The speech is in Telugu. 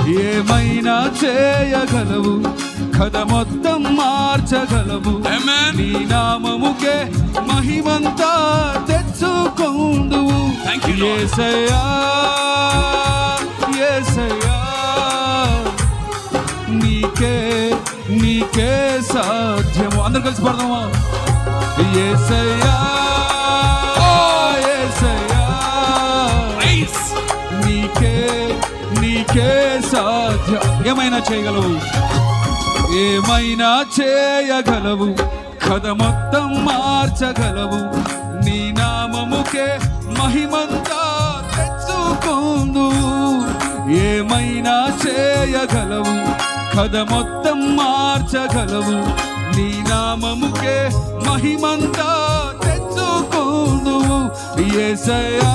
ఏమైనా చేయగలవు, కథ మొత్తం మార్చగలవు. నీ నామముకే మహిమంతా తెచ్చుకొందువు. యేసయ్యా యేసయ్యా, నీకే నీకే సాధ్యము. అందరు కలిసి పడదామా? యేసయ్యా యేసయ్యా, నీకే నీకే సాధ్యం. ఏమైనా చేయగలవు, ఏమైనా చేయగలవు, కథ మొత్తం మార్చగలవు. నీ నామముకే మహిమంతా తెచ్చుకొందువు. ఏమైనా చేయగలవు, కథ మొత్తం మార్చగలవు. నీ నామముకే మహిమంతా తెచ్చుకొందువు. యేసయ్యా